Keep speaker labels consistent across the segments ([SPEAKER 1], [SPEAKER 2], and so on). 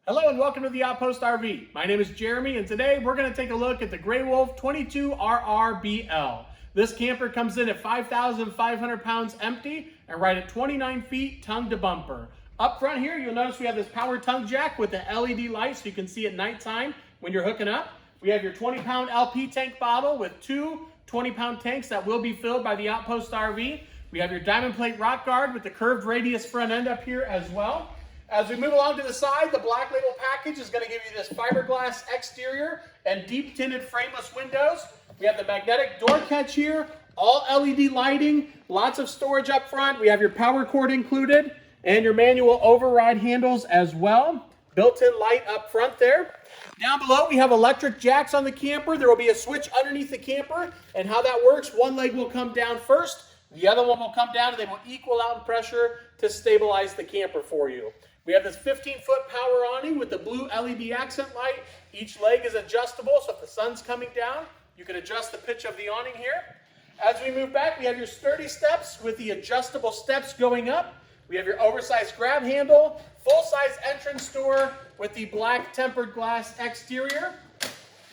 [SPEAKER 1] Hello and welcome to the Outpost RV. My name is Jeremy and today we're going to take a look at the Gray Wolf 22RR-BL. This camper comes in at 5,500 pounds empty and right at 29 feet tongue to bumper. Up front here you'll notice we have this power tongue jack with the LED light so you can see at nighttime when you're hooking up. We have your 20-pound LP tank bottle with two 20-pound tanks that will be filled by the Outpost RV. We have your diamond plate rock guard with the curved radius front end up here as well. As we move along to the side, the Black Label package is going to give you this fiberglass exterior and deep tinted frameless windows. We have the magnetic door catch here, all LED lighting, lots of storage up front. We have your power cord included and your manual override handles as well. Built-in light up front there. Down below, we have electric jacks on the camper. There will be a switch underneath the camper, and how that works, one leg will come down first, the other one will come down, and they will equal out in pressure to stabilize the camper for you. We have this 15-foot power awning with the blue LED accent light. Each leg is adjustable, so if the sun's coming down, you can adjust the pitch of the awning here. As we move back, we have your sturdy steps with the adjustable steps going up. We have your oversized grab handle, full-size entrance door with the black tempered glass exterior.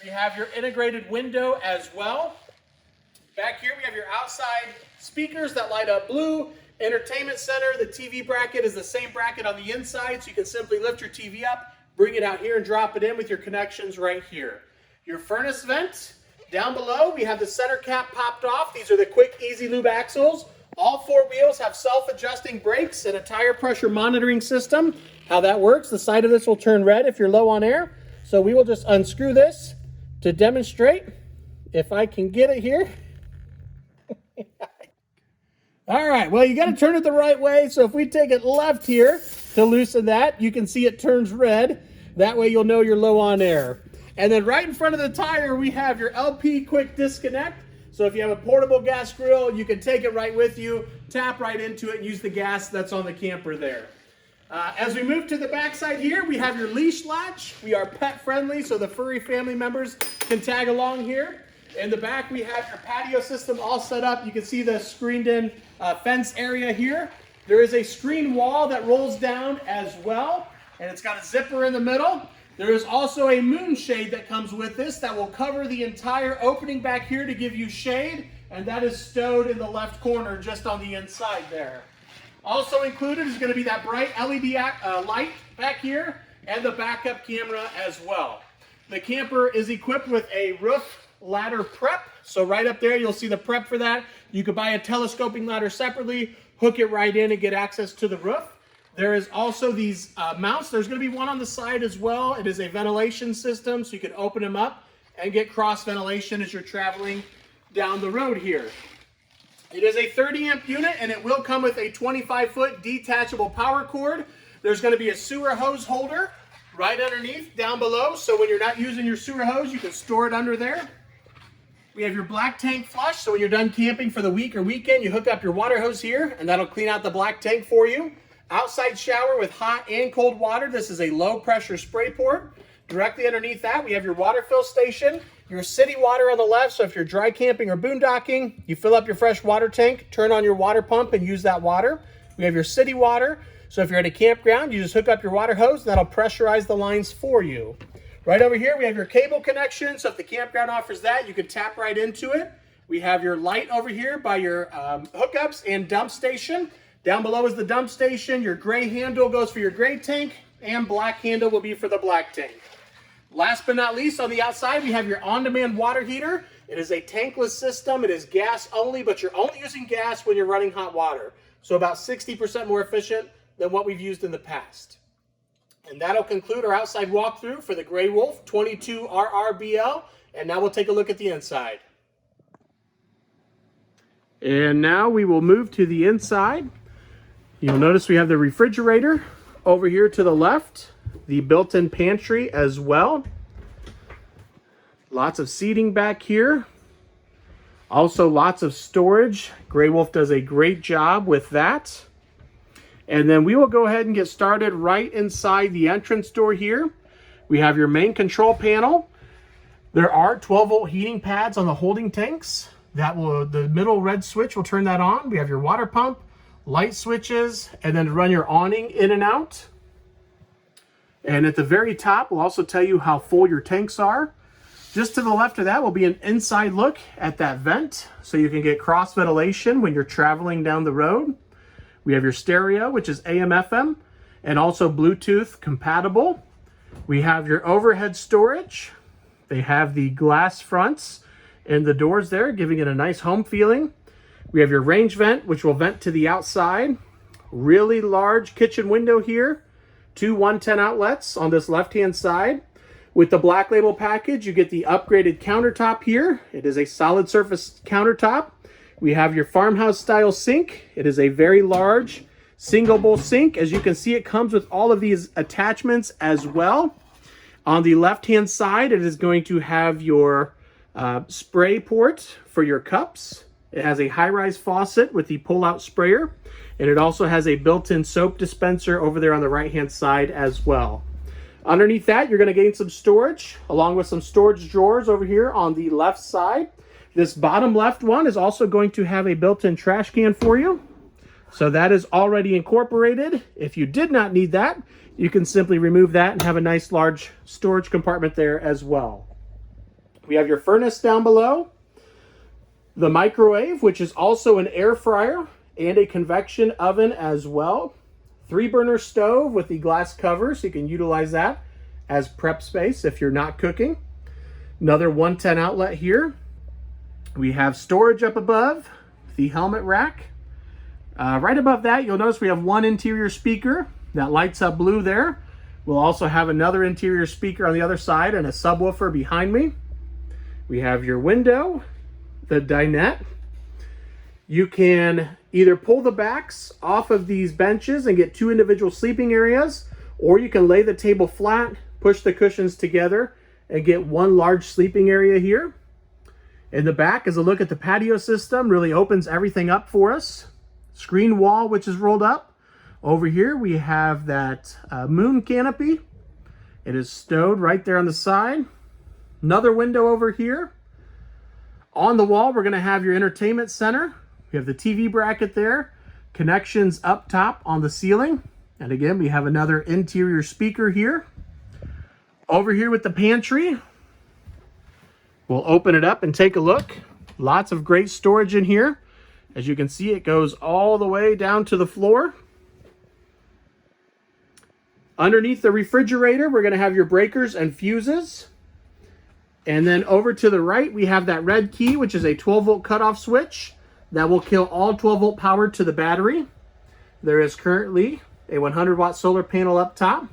[SPEAKER 1] We have your integrated window as well. Back here, we have your outside speakers that light up blue. Entertainment center, the TV bracket is the same bracket on the inside, so you can simply lift your TV up, bring it out here and drop it in with your connections right here. Your furnace vent, down below, we have the center cap popped off. These are the quick, easy lube axles. All four wheels have self-adjusting brakes and a tire pressure monitoring system. How that works, the side of this will turn red if you're low on air. So we will just unscrew this to demonstrate. If I can get it here. All right, well, you got to turn it the right way. So if we take it left here to loosen that, you can see it turns red. That way you'll know you're low on air. And then right in front of the tire, we have your LP quick disconnect. So if you have a portable gas grill, you can take it right with you, tap right into it, and use the gas that's on the camper there. As we move to the backside here, we have your leash latch. We are pet friendly, so the furry family members can tag along here. In the back, we have your patio system all set up. You can see the screened in fence area here. There is a screen wall that rolls down as well, and it's got a zipper in the middle. There is also a moon shade that comes with this that will cover the entire opening back here to give you shade, and that is stowed in the left corner just on the inside there. Also included is going to be that bright LED light back here and the backup camera as well. The camper is equipped with a roof ladder prep. So right up there, you'll see the prep for that. You could buy a telescoping ladder separately, hook it right in and get access to the roof. There is also these mounts. There's going to be one on the side as well. It is a ventilation system, so you can open them up and get cross ventilation as you're traveling down the road here. It is a 30 amp unit and it will come with a 25-foot detachable power cord. There's going to be a sewer hose holder right underneath down below, so when you're not using your sewer hose, you can store it under there. We have your black tank flush, so when you're done camping for the week or weekend, you hook up your water hose here, and that'll clean out the black tank for you. Outside shower with hot and cold water. This is a low pressure spray port. Directly underneath that, we have your water fill station, your city water on the left, so if you're dry camping or boondocking, you fill up your fresh water tank, turn on your water pump and use that water. We have your city water, so if you're at a campground, you just hook up your water hose, and that'll pressurize the lines for you. Right over here, we have your cable connection, so if the campground offers that, you can tap right into it. We have your light over here by your hookups and dump station. Down below is the dump station. Your gray handle goes for your gray tank, and black handle will be for the black tank. Last but not least, on the outside, we have your on-demand water heater. It is a tankless system. It is gas only, but you're only using gas when you're running hot water. So about 60% more efficient than what we've used in the past. And that'll conclude our outside walkthrough for the Gray Wolf 22RR-BL. And now we'll take a look at the inside. And now we will move to the inside. You'll notice we have the refrigerator over here to the left, the built-in pantry as well. Lots of seating back here. Also lots of storage. Gray Wolf does a great job with that. And then we will go ahead and get started right inside the entrance door here. We have your main control panel. There are 12-volt heating pads on the holding tanks. The middle red switch will turn that on. We have your water pump, light switches, and then to run your awning in and out. And at the very top, we'll also tell you how full your tanks are. Just to the left of that will be an inside look at that vent, so you can get cross ventilation when you're traveling down the road. We have your stereo, which is AM, FM, and also Bluetooth compatible. We have your overhead storage. They have the glass fronts and the doors there, giving it a nice home feeling. We have your range vent, which will vent to the outside. Really large kitchen window here. 2 110 outlets on this left-hand side. With the Black Label package, you get the upgraded countertop here. It is a solid surface countertop. We have your farmhouse style sink. It is a very large single bowl sink. As you can see, it comes with all of these attachments as well. On the left-hand side, it is going to have your spray port for your cups. It has a high-rise faucet with the pull-out sprayer, and it also has a built-in soap dispenser over there on the right-hand side as well. Underneath that, you're going to gain some storage, along with some storage drawers over here on the left side. This bottom left one is also going to have a built-in trash can for you. So that is already incorporated. If you did not need that, you can simply remove that and have a nice large storage compartment there as well. We have your furnace down below, the microwave, which is also an air fryer and a convection oven as well. 3-burner stove with the glass cover, so you can utilize that as prep space if you're not cooking. Another 110 outlet here. We have storage up above, the helmet rack. Right above that, you'll notice we have one interior speaker that lights up blue there. We'll also have another interior speaker on the other side and a subwoofer behind me. We have your window, the dinette. You can either pull the backs off of these benches and get 2 individual sleeping areas, or you can lay the table flat, push the cushions together, and get 1 large sleeping area here. In the back is a look at the patio system, really opens everything up for us. Screen wall, which is rolled up. Over here we have that moon canopy. It is stowed right there on the side. Another window over here. On the wall, we're going to have your entertainment center. We have the TV bracket there. Connections up top on the ceiling. And again, we have another interior speaker here. Over here with the pantry, we'll open it up and take a look. Lots of great storage in here. As you can see, it goes all the way down to the floor. Underneath the refrigerator, we're going to have your breakers and fuses. And then over to the right, we have that red key, which is a 12-volt cutoff switch that will kill all 12-volt power to the battery. There is currently a 100-watt solar panel up top.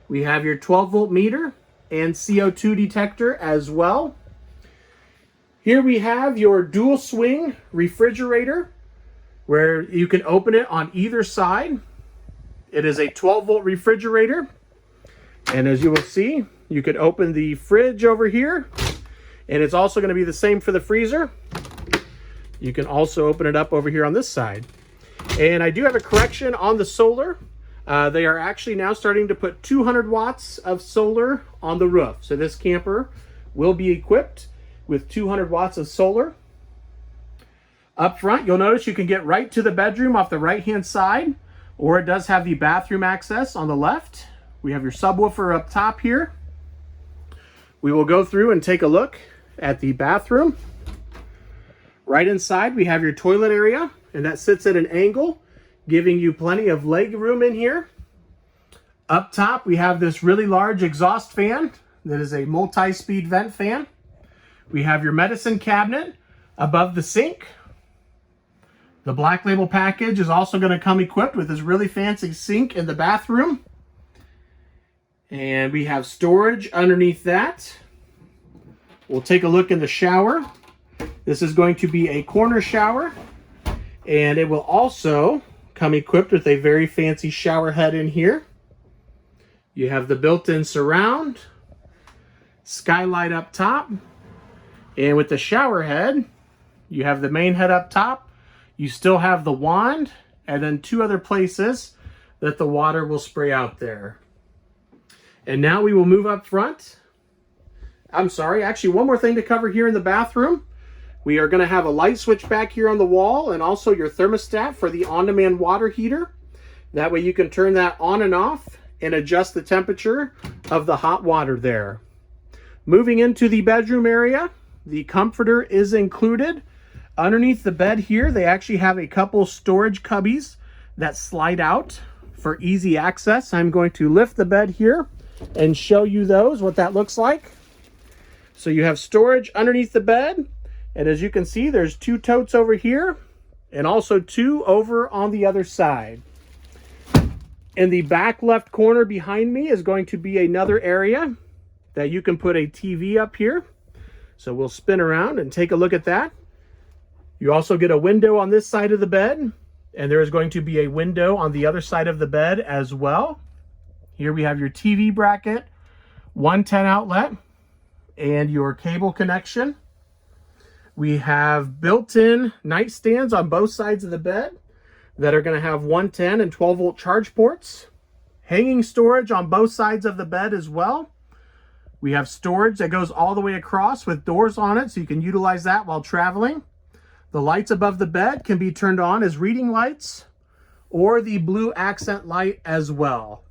[SPEAKER 1] We have your 12-volt meter and CO2 detector as well. Here we have your dual swing refrigerator where you can open it on either side. It is a 12-volt refrigerator. And as you will see, you can open the fridge over here. And it's also going to be the same for the freezer. You can also open it up over here on this side. And I do have a correction on the solar. They are actually now starting to put 200 watts of solar on the roof. So this camper will be equipped with 200 watts of solar. Up front, you'll notice you can get right to the bedroom off the right-hand side, or it does have the bathroom access on the left. We have your subwoofer up top here. We will go through and take a look at the bathroom. Right inside, we have your toilet area, and that sits at an angle, giving you plenty of leg room in here. Up top, we have this really large exhaust fan that is a multi-speed vent fan. We have your medicine cabinet above the sink. The Black Label package is also going to come equipped with this really fancy sink in the bathroom. And we have storage underneath that. We'll take a look in the shower. This is going to be a corner shower, and it will also come equipped with a very fancy shower head in here. You have the built-in surround, skylight up top, and with the shower head, you have the main head up top. You still have the wand, and then 2 other places that the water will spray out there. And now we will move up front. I'm sorry, actually one more thing to cover here in the bathroom. We are going to have a light switch back here on the wall, and also your thermostat for the on-demand water heater. That way you can turn that on and off and adjust the temperature of the hot water there. Moving into the bedroom area, the comforter is included. Underneath the bed here, they actually have a couple storage cubbies that slide out for easy access. I'm going to lift the bed here and show you those, what that looks like. So you have storage underneath the bed, and as you can see, there's 2 totes over here and also 2 over on the other side. In the back left corner behind me is going to be another area that you can put a TV up here. So we'll spin around and take a look at that. You also get a window on this side of the bed, and there is going to be a window on the other side of the bed as well. Here we have your TV bracket, 110 outlet, and your cable connection. We have built-in nightstands on both sides of the bed that are going to have 110 and 12 volt charge ports. Hanging storage on both sides of the bed as well. We have storage that goes all the way across with doors on it, so you can utilize that while traveling. The lights above the bed can be turned on as reading lights or the blue accent light as well.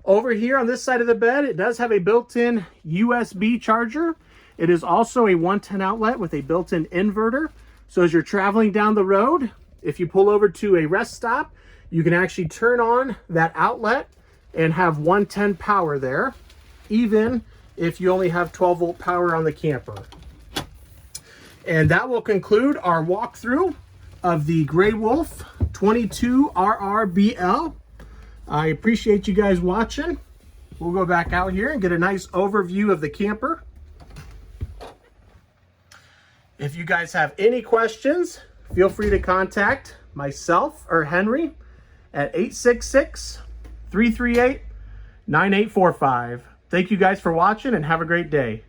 [SPEAKER 1] Over here on this side of the bed, it does have a built-in USB charger. It is also a 110 outlet with a built-in inverter. So as you're traveling down the road, if you pull over to a rest stop, you can actually turn on that outlet and have 110 power there, even if you only have 12 volt power on the camper. And that will conclude our walkthrough of the Grey Wolf 22RR-BL. I appreciate you guys watching. We'll go back out here and get a nice overview of the camper. If you guys have any questions, feel free to contact myself or Henry at 866-338-9845. Thank you guys for watching and have a great day.